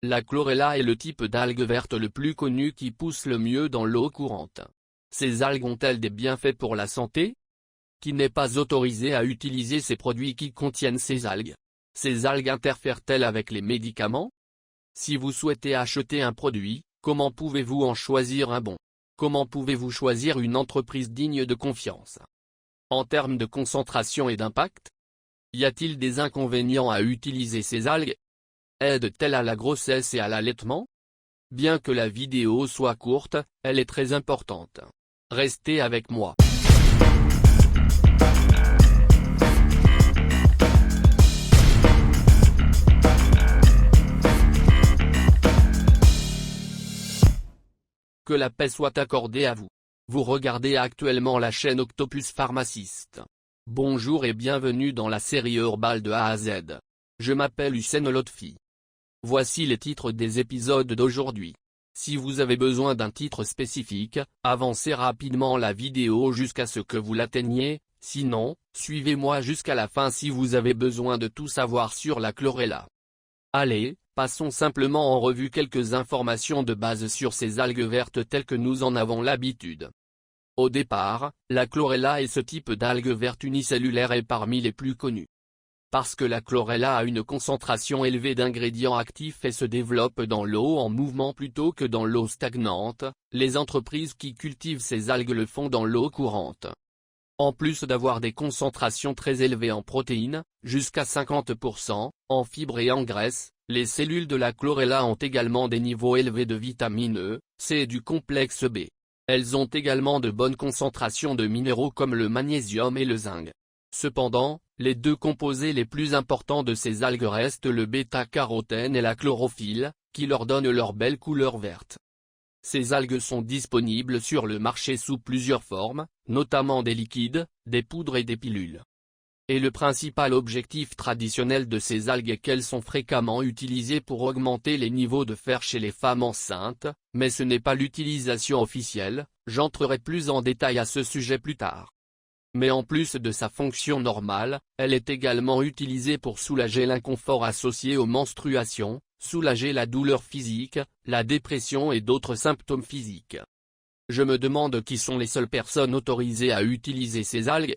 La chlorella est le type d'algue verte le plus connu qui pousse le mieux dans l'eau courante. Ces algues ont-elles des bienfaits pour la santé? Qui n'est pas autorisé à utiliser ces produits qui contiennent ces algues? Ces algues interfèrent-elles avec les médicaments? Si vous souhaitez acheter un produit, comment pouvez-vous en choisir un bon? Comment pouvez-vous choisir une entreprise digne de confiance? En termes de concentration et d'impact? Y a-t-il des inconvénients à utiliser ces algues? Aident-elles à la grossesse et à l'allaitement? Bien que la vidéo soit courte, elle est très importante. Restez avec moi. Que la paix soit accordée à vous. Vous regardez actuellement la chaîne Octopus Pharmaciste. Bonjour et bienvenue dans la série Herbal de A à Z. Je m'appelle Hussein Lotfi. Voici les titres des épisodes d'aujourd'hui. Si vous avez besoin d'un titre spécifique, avancez rapidement la vidéo jusqu'à ce que vous l'atteigniez, sinon, suivez-moi jusqu'à la fin si vous avez besoin de tout savoir sur la chlorella. Allez, passons simplement en revue quelques informations de base sur ces algues vertes telles que nous en avons l'habitude. Au départ, la chlorella et ce type d'algue verte unicellulaire est parmi les plus connus. Parce que la chlorella a une concentration élevée d'ingrédients actifs et se développe dans l'eau en mouvement plutôt que dans l'eau stagnante, les entreprises qui cultivent ces algues le font dans l'eau courante. En plus d'avoir des concentrations très élevées en protéines, jusqu'à 50%, en fibres et en graisse, les cellules de la chlorella ont également des niveaux élevés de vitamine E, C et du complexe B. Elles ont également de bonnes concentrations de minéraux comme le magnésium et le zinc. Cependant, les deux composés les plus importants de ces algues restent le bêta-carotène et la chlorophylle, qui leur donnent leur belle couleur verte. Ces algues sont disponibles sur le marché sous plusieurs formes, notamment des liquides, des poudres et des pilules. Et le principal objectif traditionnel de ces algues est qu'elles sont fréquemment utilisées pour augmenter les niveaux de fer chez les femmes enceintes, mais ce n'est pas l'utilisation officielle, j'entrerai plus en détail à ce sujet plus tard. Mais en plus de sa fonction normale, elle est également utilisée pour soulager l'inconfort associé aux menstruations, soulager la douleur physique, la dépression et d'autres symptômes physiques. Je me demande qui sont les seules personnes autorisées à utiliser ces algues.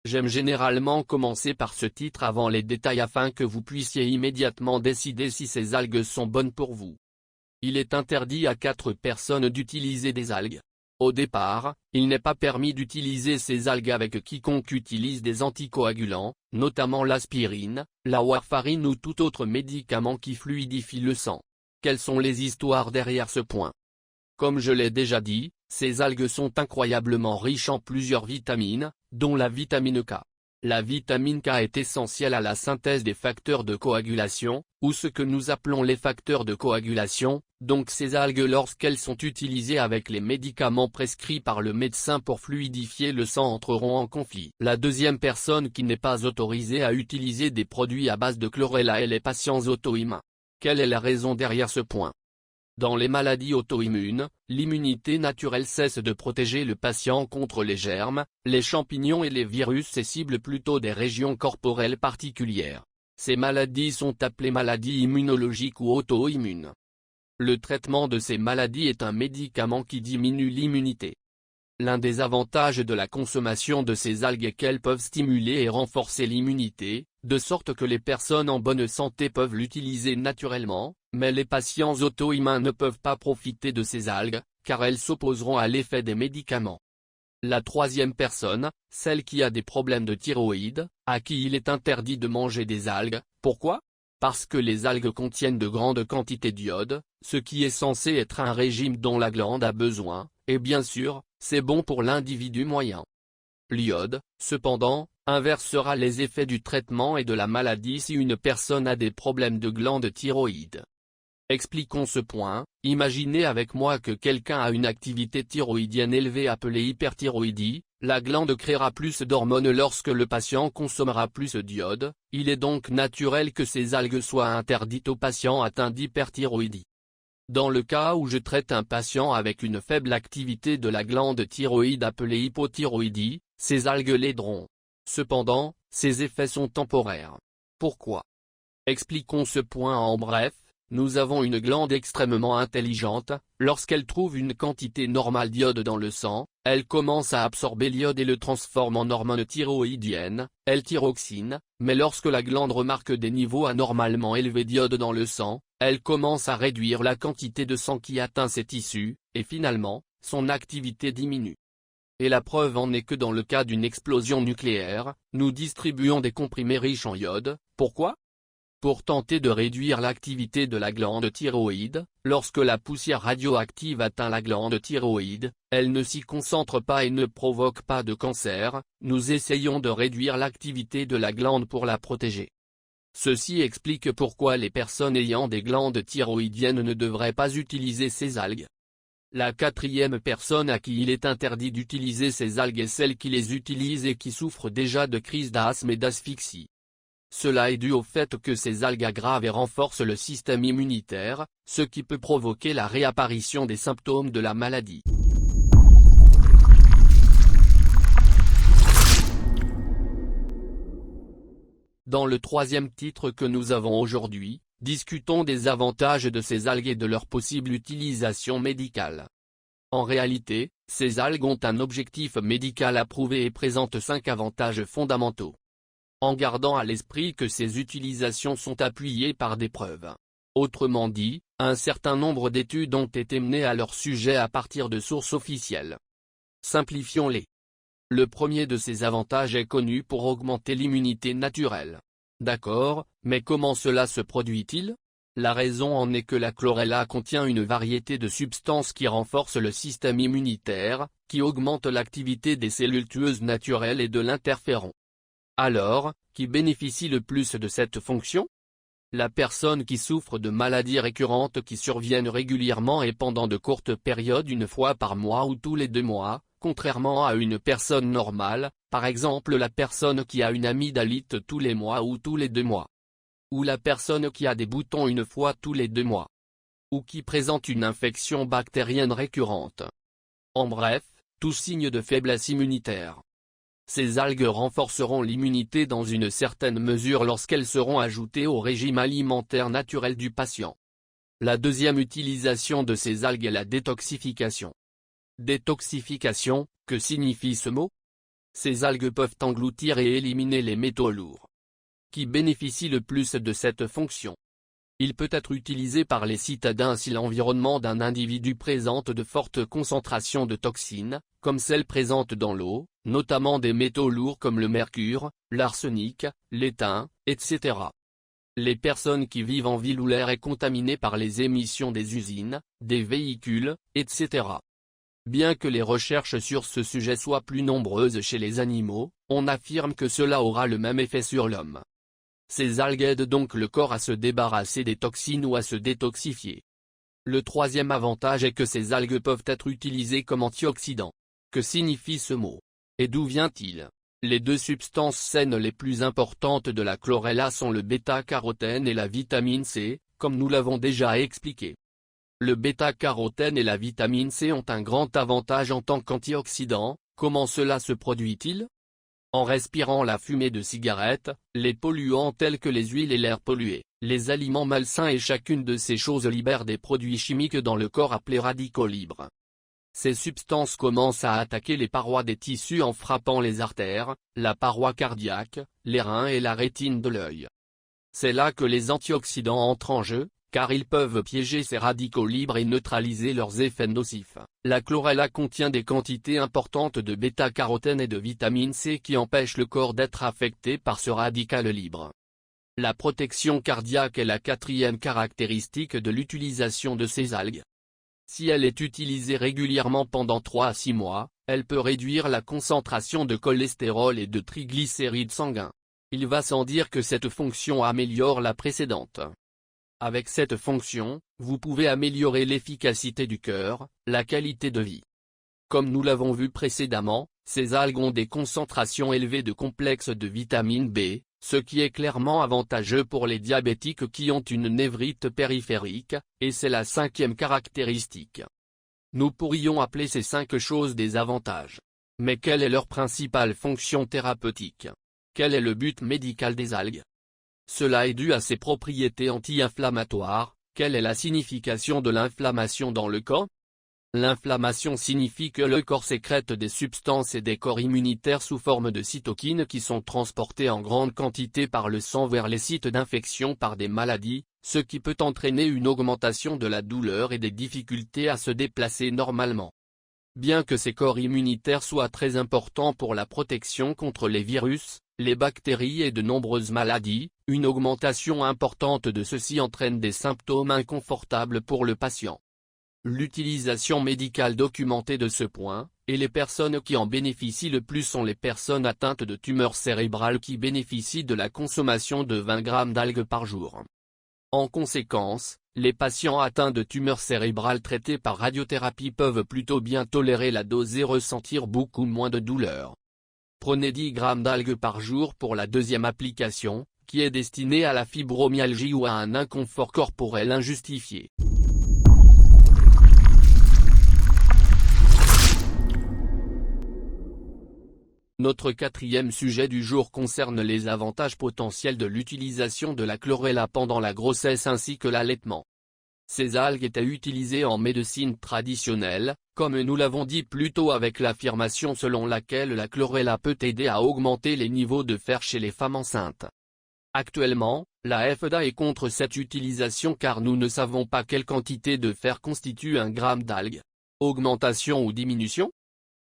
J'aime généralement commencer par ce titre avant les détails afin que vous puissiez immédiatement décider si ces algues sont bonnes pour vous. Il est interdit à 4 personnes d'utiliser des algues. Au départ, il n'est pas permis d'utiliser ces algues avec quiconque utilise des anticoagulants, notamment l'aspirine, la warfarine ou tout autre médicament qui fluidifie le sang. Quelles sont les histoires derrière ce point? Comme je l'ai déjà dit, ces algues sont incroyablement riches en plusieurs vitamines, dont la vitamine K. La vitamine K est essentielle à la synthèse des facteurs de coagulation, ou ce que nous appelons les facteurs de coagulation, donc ces algues lorsqu'elles sont utilisées avec les médicaments prescrits par le médecin pour fluidifier le sang entreront en conflit. La deuxième personne qui n'est pas autorisée à utiliser des produits à base de chlorella est les patients auto-immuns. Quelle est la raison derrière ce point? Dans les maladies auto-immunes, l'immunité naturelle cesse de protéger le patient contre les germes, les champignons et les virus et cible plutôt des régions corporelles particulières. Ces maladies sont appelées maladies immunologiques ou auto-immunes. Le traitement de ces maladies est un médicament qui diminue l'immunité. L'un des avantages de la consommation de ces algues est qu'elles peuvent stimuler et renforcer l'immunité, de sorte que les personnes en bonne santé peuvent l'utiliser naturellement, mais les patients auto-immuns ne peuvent pas profiter de ces algues, car elles s'opposeront à l'effet des médicaments. La troisième personne, celle qui a des problèmes de thyroïde, à qui il est interdit de manger des algues. Pourquoi? Parce que les algues contiennent de grandes quantités d'iode, ce qui est censé être un régime dont la glande a besoin, et bien sûr, c'est bon pour l'individu moyen. L'iode, cependant, inversera les effets du traitement et de la maladie si une personne a des problèmes de glande thyroïde. Expliquons ce point. Imaginez avec moi que quelqu'un a une activité thyroïdienne élevée appelée hyperthyroïdie, la glande créera plus d'hormones lorsque le patient consommera plus d'iode, il est donc naturel que ces algues soient interdites aux patients atteints d'hyperthyroïdie. Dans le cas où je traite un patient avec une faible activité de la glande thyroïde appelée hypothyroïdie, ces algues l'aideront. Cependant, ces effets sont temporaires. Pourquoi? Expliquons ce point en bref. Nous avons une glande extrêmement intelligente. Lorsqu'elle trouve une quantité normale d'iode dans le sang, elle commence à absorber l'iode et le transforme en hormone thyroïdienne, L-thyroxine, mais lorsque la glande remarque des niveaux anormalement élevés d'iode dans le sang, elle commence à réduire la quantité de sang qui atteint ses tissus, et finalement, son activité diminue. Et la preuve en est que dans le cas d'une explosion nucléaire, nous distribuons des comprimés riches en iode. Pourquoi ? Pour tenter de réduire l'activité de la glande thyroïde. Lorsque la poussière radioactive atteint la glande thyroïde, elle ne s'y concentre pas et ne provoque pas de cancer. Nous essayons de réduire l'activité de la glande pour la protéger. Ceci explique pourquoi les personnes ayant des glandes thyroïdiennes ne devraient pas utiliser ces algues. La quatrième personne à qui il est interdit d'utiliser ces algues est celle qui les utilise et qui souffre déjà de crises d'asthme et d'asphyxie. Cela est dû au fait que ces algues aggravent et renforcent le système immunitaire, ce qui peut provoquer la réapparition des symptômes de la maladie. Dans le troisième titre que nous avons aujourd'hui, discutons des avantages de ces algues et de leur possible utilisation médicale. En réalité, ces algues ont un objectif médical approuvé et présentent 5 avantages fondamentaux. En gardant à l'esprit que ces utilisations sont appuyées par des preuves. Autrement dit, un certain nombre d'études ont été menées à leur sujet à partir de sources officielles. Simplifions-les. Le premier de ces avantages est connu pour augmenter l'immunité naturelle. D'accord, mais comment cela se produit-il ? La raison en est que la chlorella contient une variété de substances qui renforcent le système immunitaire, qui augmentent l'activité des cellules tueuses naturelles et de l'interféron. Alors, qui bénéficie le plus de cette fonction ? La personne qui souffre de maladies récurrentes qui surviennent régulièrement et pendant de courtes périodes une fois par mois ou tous les 2 mois, contrairement à une personne normale, par exemple la personne qui a une amygdalite tous les mois ou tous les 2 mois. Ou la personne qui a des boutons une fois tous les 2 mois. Ou qui présente une infection bactérienne récurrente. En bref, tout signe de faiblesse immunitaire. Ces algues renforceront l'immunité dans une certaine mesure lorsqu'elles seront ajoutées au régime alimentaire naturel du patient. La deuxième utilisation de ces algues est la détoxification. Détoxification, que signifie ce mot ? Ces algues peuvent engloutir et éliminer les métaux lourds. Qui bénéficie le plus de cette fonction ? Il peut être utilisé par les citadins si l'environnement d'un individu présente de fortes concentrations de toxines, comme celles présentes dans l'eau, notamment des métaux lourds comme le mercure, l'arsenic, l'étain, etc. Les personnes qui vivent en ville où l'air est contaminé par les émissions des usines, des véhicules, etc. Bien que les recherches sur ce sujet soient plus nombreuses chez les animaux, on affirme que cela aura le même effet sur l'homme. Ces algues aident donc le corps à se débarrasser des toxines ou à se détoxifier. Le troisième avantage est que ces algues peuvent être utilisées comme antioxydants. Que signifie ce mot ? Et d'où vient-il ? Les 2 substances saines les plus importantes de la chlorella sont le bêta-carotène et la vitamine C, comme nous l'avons déjà expliqué. Le bêta-carotène et la vitamine C ont un grand avantage en tant qu'antioxydants. Comment cela se produit-il ? En respirant la fumée de cigarettes, les polluants tels que les huiles et l'air pollué, les aliments malsains et chacune de ces choses libère des produits chimiques dans le corps appelés radicaux libres. Ces substances commencent à attaquer les parois des tissus en frappant les artères, la paroi cardiaque, les reins et la rétine de l'œil. C'est là que les antioxydants entrent en jeu, car ils peuvent piéger ces radicaux libres et neutraliser leurs effets nocifs. La chlorella contient des quantités importantes de bêta-carotène et de vitamine C qui empêchent le corps d'être affecté par ce radical libre. La protection cardiaque est la 4e caractéristique de l'utilisation de ces algues. Si elle est utilisée régulièrement pendant 3 à 6 mois, elle peut réduire la concentration de cholestérol et de triglycérides sanguins. Il va sans dire que cette fonction améliore la précédente. Avec cette fonction, vous pouvez améliorer l'efficacité du cœur, la qualité de vie. Comme nous l'avons vu précédemment, ces algues ont des concentrations élevées de complexes de vitamine B, ce qui est clairement avantageux pour les diabétiques qui ont une névrite périphérique, et c'est la 5e caractéristique. Nous pourrions appeler ces 5 choses des avantages. Mais quelle est leur principale fonction thérapeutique ? Quel est le but médical des algues ? Cela est dû à ses propriétés anti-inflammatoires, Quelle est la signification de l'inflammation dans le corps? L'inflammation signifie que le corps sécrète des substances et des corps immunitaires sous forme de cytokines qui sont transportées en grande quantité par le sang vers les sites d'infection par des maladies, ce qui peut entraîner une augmentation de la douleur et des difficultés à se déplacer normalement. Bien que ces corps immunitaires soient très importants pour la protection contre les virus, les bactéries et de nombreuses maladies, une augmentation importante de ceux-ci entraîne des symptômes inconfortables pour le patient. L'utilisation médicale documentée de ce point, et les personnes qui en bénéficient le plus sont les personnes atteintes de tumeurs cérébrales qui bénéficient de la consommation de 20 grammes d'algues par jour. En conséquence, les patients atteints de tumeurs cérébrales traités par radiothérapie peuvent plutôt bien tolérer la dose et ressentir beaucoup moins de douleur. Prenez 10 grammes d'algues par jour pour la deuxième application, qui est destinée à la fibromyalgie ou à un inconfort corporel injustifié. Notre quatrième sujet du jour concerne les avantages potentiels de l'utilisation de la chlorella pendant la grossesse ainsi que l'allaitement. Ces algues étaient utilisées en médecine traditionnelle, comme nous l'avons dit plus tôt avec l'affirmation selon laquelle la chlorella peut aider à augmenter les niveaux de fer chez les femmes enceintes. Actuellement, la FDA est contre cette utilisation car nous ne savons pas quelle quantité de fer constitue un gramme d'algues. Augmentation ou diminution?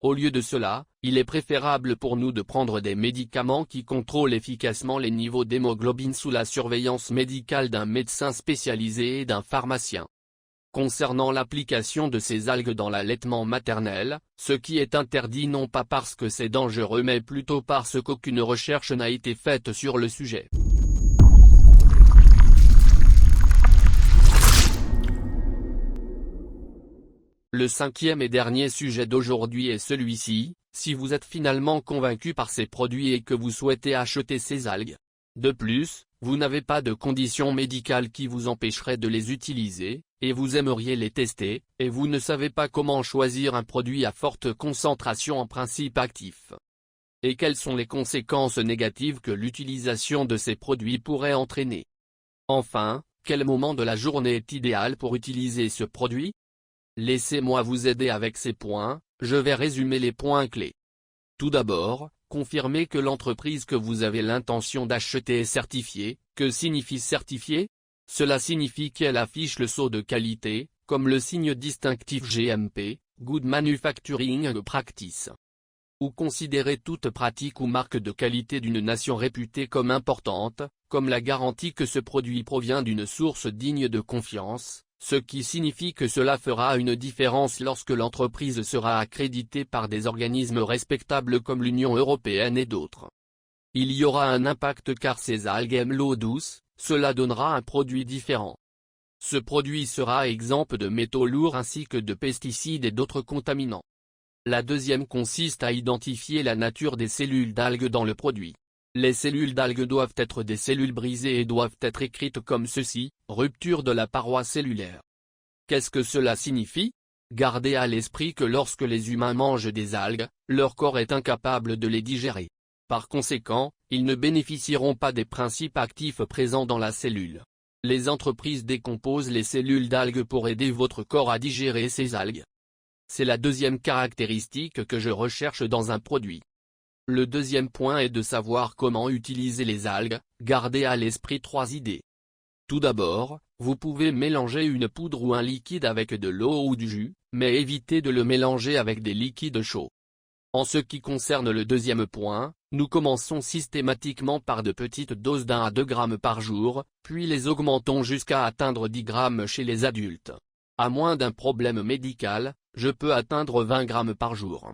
Au lieu de cela, il est préférable pour nous de prendre des médicaments qui contrôlent efficacement les niveaux d'hémoglobine sous la surveillance médicale d'un médecin spécialisé et d'un pharmacien. Concernant l'application de ces algues dans l'allaitement maternel, ce qui est interdit non pas parce que c'est dangereux mais plutôt parce qu'aucune recherche n'a été faite sur le sujet. Le cinquième et dernier sujet d'aujourd'hui est celui-ci, si vous êtes finalement convaincu par ces produits et que vous souhaitez acheter ces algues. De plus, vous n'avez pas de condition médicale qui vous empêcherait de les utiliser, et vous aimeriez les tester, et vous ne savez pas comment choisir un produit à forte concentration en principe actif. Et quelles sont les conséquences négatives que l'utilisation de ces produits pourrait entraîner? Enfin, quel moment de la journée est idéal pour utiliser ce produit? Laissez-moi vous aider avec ces points, je vais résumer les points clés. Tout d'abord, confirmez que l'entreprise que vous avez l'intention d'acheter est certifiée. Que signifie certifié? Cela signifie qu'elle affiche le sceau de qualité, comme le signe distinctif GMP, Good Manufacturing Practice. Ou considérez toute pratique ou marque de qualité d'une nation réputée comme importante, comme la garantie que ce produit provient d'une source digne de confiance. Ce qui signifie que cela fera une différence lorsque l'entreprise sera accréditée par des organismes respectables comme l'Union européenne et d'autres. Il y aura un impact car ces algues aiment l'eau douce, cela donnera un produit différent. Ce produit sera exempt de métaux lourds ainsi que de pesticides et d'autres contaminants. La deuxième consiste à identifier la nature des cellules d'algues dans le produit. Les cellules d'algues doivent être des cellules brisées et doivent être écrites comme ceci, rupture de la paroi cellulaire. Qu'est-ce que cela signifie? Gardez à l'esprit que lorsque les humains mangent des algues, leur corps est incapable de les digérer. Par conséquent, ils ne bénéficieront pas des principes actifs présents dans la cellule. Les entreprises décomposent les cellules d'algues pour aider votre corps à digérer ces algues. C'est la deuxième caractéristique que je recherche dans un produit. Le deuxième point est de savoir comment utiliser les algues. Gardez à l'esprit 3 idées. Tout d'abord, vous pouvez mélanger une poudre ou un liquide avec de l'eau ou du jus, mais évitez de le mélanger avec des liquides chauds. En ce qui concerne le deuxième point, nous commençons systématiquement par de petites doses d'1 à 2 grammes par jour, puis les augmentons jusqu'à atteindre 10 grammes chez les adultes. À moins d'un problème médical, je peux atteindre 20 grammes par jour.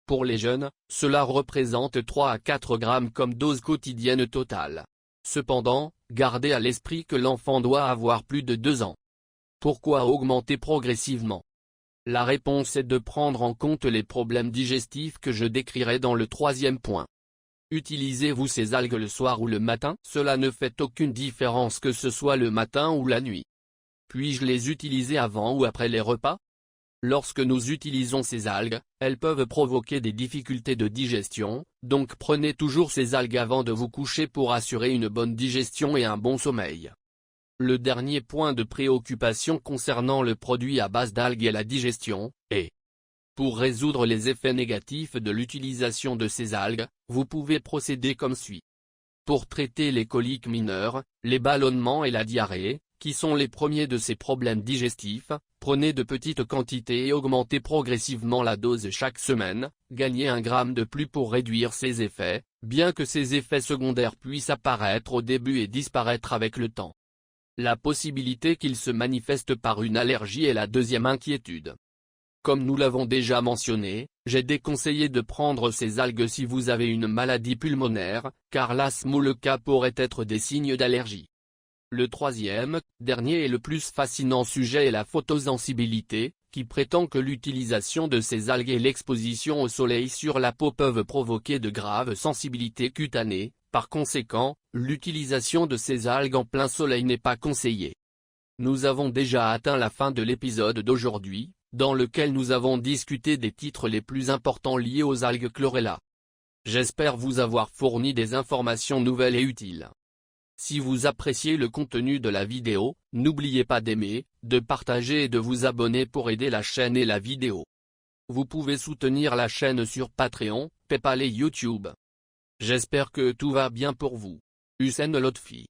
Pour les jeunes, cela représente 3 à 4 grammes comme dose quotidienne totale. Cependant, gardez à l'esprit que l'enfant doit avoir plus de 2 ans. Pourquoi augmenter progressivement? La réponse est de prendre en compte les problèmes digestifs que je décrirai dans le troisième point. Utilisez-vous ces algues le soir ou le matin? Cela ne fait aucune différence que ce soit le matin ou la nuit. Puis-je les utiliser avant ou après les repas? Lorsque nous utilisons ces algues, elles peuvent provoquer des difficultés de digestion, donc prenez toujours ces algues avant de vous coucher pour assurer une bonne digestion et un bon sommeil. Le dernier point de préoccupation concernant le produit à base d'algues est la digestion, et pour résoudre les effets négatifs de l'utilisation de ces algues, vous pouvez procéder comme suit. Pour traiter les coliques mineures, les ballonnements et la diarrhée, qui sont les premiers de ces problèmes digestifs, prenez de petites quantités et augmentez progressivement la dose chaque semaine, gagnez 1 gramme de plus pour réduire ces effets, bien que ces effets secondaires puissent apparaître au début et disparaître avec le temps. La possibilité qu'ils se manifestent par une allergie est la deuxième inquiétude. Comme nous l'avons déjà mentionné, j'ai déconseillé de prendre ces algues si vous avez une maladie pulmonaire, car l'asthme ou le cas pourraient être des signes d'allergie. Le troisième, dernier et le plus fascinant sujet est la photosensibilité, qui prétend que l'utilisation de ces algues et l'exposition au soleil sur la peau peuvent provoquer de graves sensibilités cutanées. Par conséquent, l'utilisation de ces algues en plein soleil n'est pas conseillée. Nous avons déjà atteint la fin de l'épisode d'aujourd'hui, dans lequel nous avons discuté des titres les plus importants liés aux algues chlorella. J'espère vous avoir fourni des informations nouvelles et utiles. Si vous appréciez le contenu de la vidéo, n'oubliez pas d'aimer, de partager et de vous abonner pour aider la chaîne et la vidéo. Vous pouvez soutenir la chaîne sur Patreon, PayPal et YouTube. J'espère que tout va bien pour vous. Hussein Lotfi.